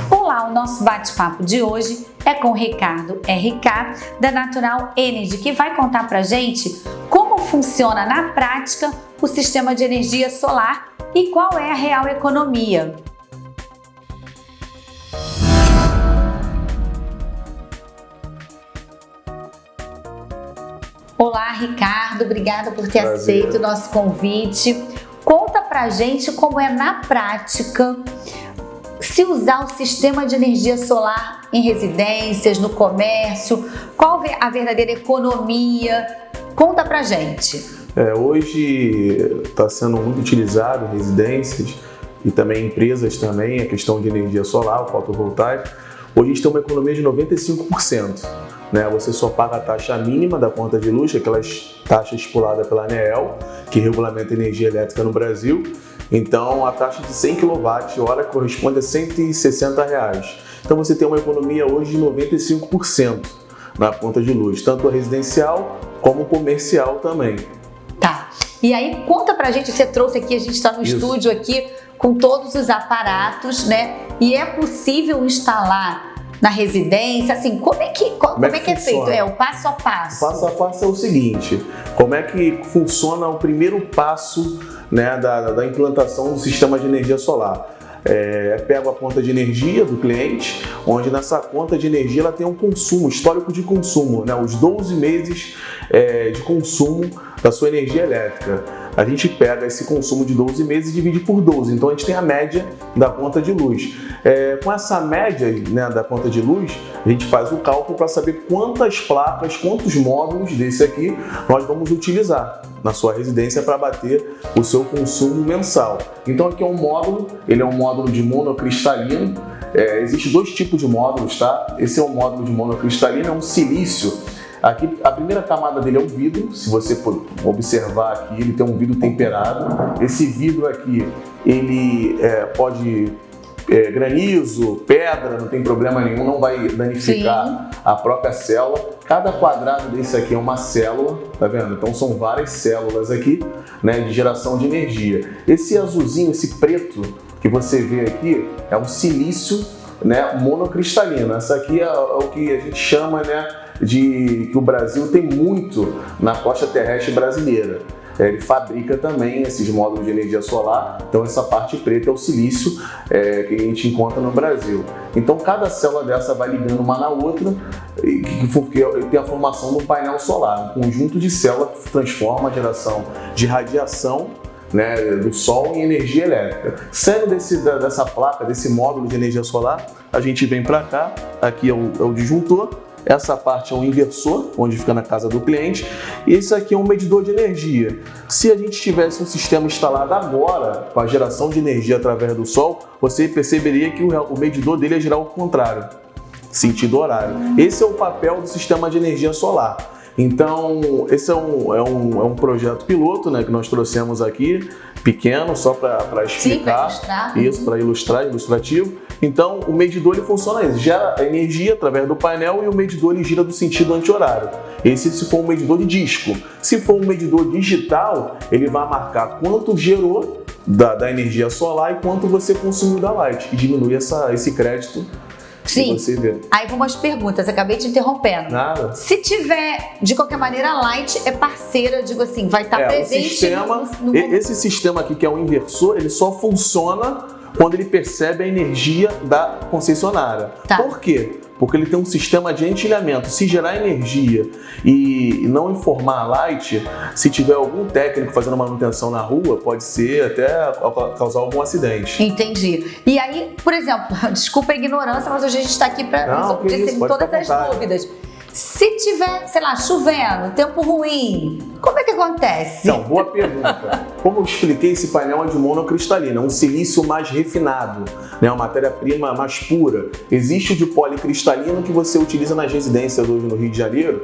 Olá, o nosso bate-papo de hoje é com o Ricardo RK, da Natural Energy, que vai contar pra gente como funciona na prática o sistema de energia solar e qual é a real economia. Olá, Ricardo, obrigada por ter aceito o nosso convite. Conta pra gente como é na prática se usar o sistema de energia solar em residências, no comércio, qual é a verdadeira economia? Conta pra gente. Hoje está sendo muito utilizado em residências e também em empresas também a questão de energia solar, o fotovoltaico. Hoje a gente tem uma economia de 95%. Você só paga a taxa mínima da conta de luz, aquelas taxas estipuladas pela ANEEL, que regulamenta a energia elétrica no Brasil. Então, a taxa de 100 kWh corresponde a R$ 160. Então, você tem uma economia hoje de 95% na conta de luz, tanto a residencial como comercial também. Tá. E aí, conta pra gente, você trouxe aqui, a gente está no estúdio aqui com todos os aparatos, né? E é possível instalar na residência, assim, como é que é feito? O passo a passo. O passo a passo é o seguinte, como é que funciona o primeiro passo, né, da implantação do sistema de energia solar? Pego a conta de energia do cliente, onde nessa conta de energia ela tem um consumo, histórico de consumo, né, os 12 meses de consumo da sua energia elétrica. A gente pega esse consumo de 12 meses e divide por 12, então a gente tem a média da conta de luz. Com essa média, né, da conta de luz, a gente faz o cálculo para saber quantas placas, quantos módulos desse aqui nós vamos utilizar na sua residência para bater o seu consumo mensal. Então aqui é um módulo, ele é um módulo de monocristalino. Existem dois tipos de módulos, tá? Esse é um módulo de monocristalino, é um silício. Aqui, a primeira camada dele é o vidro, se você observar aqui, ele tem um vidro temperado. Esse vidro aqui, ele pode granizo, pedra, não tem problema nenhum, não vai danificar a própria célula. Cada quadrado desse aqui é uma célula, tá vendo? Então são várias células aqui, né, de geração de energia. Esse azulzinho, esse preto que você vê aqui, é um silício, né, monocristalino. Essa aqui é o que a gente chama, né, que o Brasil tem muito na costa terrestre brasileira. Ele fabrica também esses módulos de energia solar, então essa parte preta é o silício que a gente encontra no Brasil. Então cada célula dessa vai ligando uma na outra, porque tem a formação do painel solar, um conjunto de células que transforma a geração de radiação, né, do sol em energia elétrica. Saindo dessa placa, desse módulo de energia solar, a gente vem para cá, aqui é o disjuntor. Essa parte é um inversor, onde fica na casa do cliente, e esse aqui é um medidor de energia. Se a gente tivesse um sistema instalado agora, com a geração de energia através do sol, você perceberia que o medidor dele ia girar ao contrário, sentido horário. Esse é o papel do sistema de energia solar. Então, esse é um projeto piloto, né, que nós trouxemos aqui, pequeno, só para explicar. Isso, para ilustrar, ilustrativo. Então, o medidor ele funciona isso, gera energia através do painel e o medidor ele gira do sentido anti-horário. Esse se for um medidor de disco. Se for um medidor digital, ele vai marcar quanto gerou da energia solar e quanto você consumiu da light, que diminui esse crédito. Sim, aí vão umas perguntas, acabei te interrompendo. Nada. Se tiver, de qualquer maneira, a Light é parceira, digo assim, vai estar presente Esse sistema aqui, que é um inversor, ele só funciona quando ele percebe a energia da concessionária. Tá. Por quê? Porque ele tem um sistema de entilhamento. Se gerar energia e não informar a Light, se tiver algum técnico fazendo manutenção na rua, pode ser até causar algum acidente. Entendi. E aí, por exemplo, desculpa a ignorância, mas hoje a gente está aqui para discernir todas as dúvidas. Se tiver, sei lá, chovendo, tempo ruim, como é que acontece? Então, boa pergunta. Como eu expliquei, esse painel é de monocristalina, é um silício mais refinado, né, uma matéria-prima mais pura. Existe o de policristalino que você utiliza nas residências hoje no Rio de Janeiro,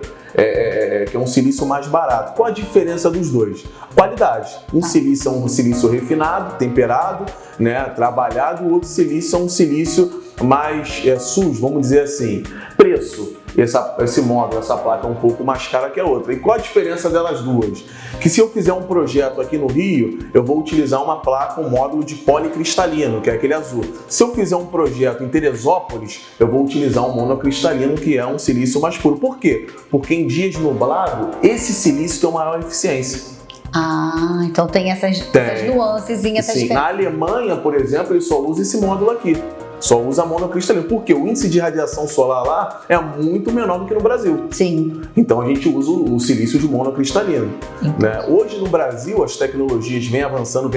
que é um silício mais barato. Qual a diferença dos dois? Qualidade. Um silício é um silício refinado, temperado, né, trabalhado, o outro silício é um silício mais SUS, vamos dizer assim. Preço, esse módulo, essa placa é um pouco mais cara que a outra. E qual a diferença delas duas? Que se eu fizer um projeto aqui no Rio, eu vou utilizar uma placa, um módulo de policristalino, que é aquele azul. Se eu fizer um projeto em Teresópolis, eu vou utilizar um monocristalino, que é um silício mais puro. Por quê? Porque em dias nublados, esse silício tem uma maior eficiência. Ah, então tem essas nuances, essas Sim, na Alemanha, por exemplo, ele só usa esse módulo aqui. Só usa monocristalino, porque o índice de radiação solar lá é muito menor do que no Brasil. Sim. Então a gente usa o silício de monocristalino. Né? Hoje no Brasil as tecnologias vêm avançando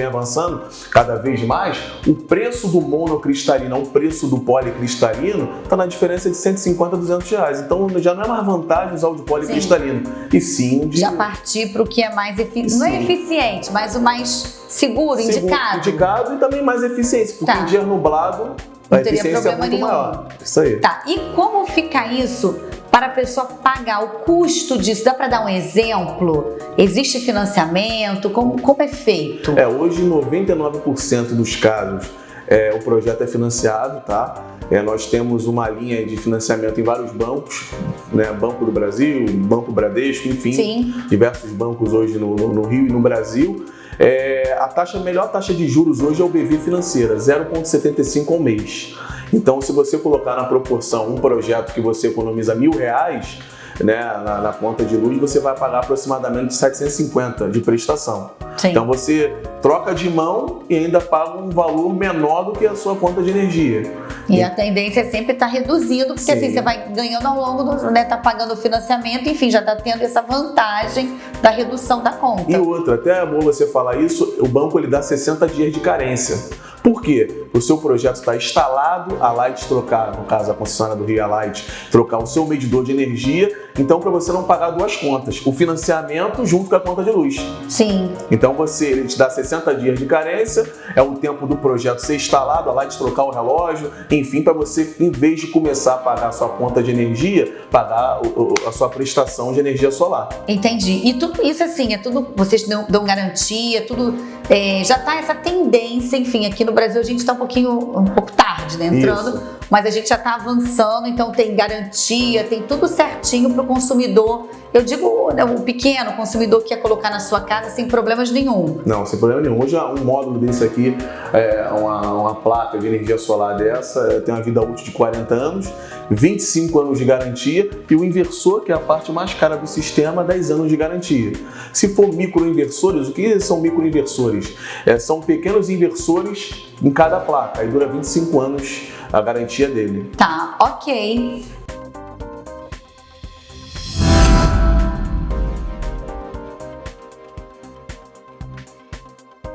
cada vez mais. O preço do monocristalino ao preço do policristalino está na diferença de 150 a 200 reais. Então já não é mais vantagem usar o de policristalino. E sim de... Já partir para o que é mais eficiente. Não é eficiente, mas o mais seguro, indicado. Indicado e também mais eficiente, porque em dia nublado não a eficiência é muito maior. Isso aí. Tá, e como fica isso para a pessoa pagar o custo disso? Dá para dar um exemplo? Existe financiamento? Como é feito? Hoje 99% dos casos o projeto é financiado, tá? Nós temos uma linha de financiamento em vários bancos, né? Banco do Brasil, Banco Bradesco, enfim, Sim. Diversos bancos hoje no Rio e no Brasil. A melhor taxa de juros hoje é o BV Financeira, 0,75 ao mês. Então, se você colocar na proporção um projeto que você economiza R$1.000, né, na conta de luz, você vai pagar aproximadamente 750 de prestação. Sim. Então você troca de mão e ainda paga um valor menor do que a sua conta de energia. E a tendência é sempre estar reduzindo, porque Sim. assim você vai ganhando ao longo do, né, tá pagando o financiamento, enfim, já está tendo essa vantagem da redução da conta. E outra, até é bom você falar isso, o banco ele dá 60 dias de carência. Por quê? O seu projeto está instalado, a Light trocar, no caso a concessionária do Rio, a Light, trocar o seu medidor de energia, então para você não pagar duas contas, o financiamento junto com a conta de luz. Sim. Então ele te dá 60 dias de carência, é o tempo do projeto ser instalado, a Light trocar o relógio, enfim, para você, em vez de começar a pagar a sua conta de energia, pagar a sua prestação de energia solar. Entendi. E tudo isso assim, vocês dão garantia, tudo já está essa tendência, enfim, aqui no Brasil a gente está um pouco tarde, né, entrando, isso. Mas a gente já está avançando, então tem garantia, tem tudo certinho para o consumidor. Eu digo, né, o pequeno consumidor que quer colocar na sua casa sem problemas nenhum. Não, sem problema nenhum. Hoje um módulo desse aqui, uma placa de energia solar dessa, tem uma vida útil de 40 anos, 25 anos de garantia e o inversor, que é a parte mais cara do sistema, 10 anos de garantia. Se for microinversores, o que são microinversores? São pequenos inversores em cada placa, aí dura 25 anos a garantia dele. Tá, ok.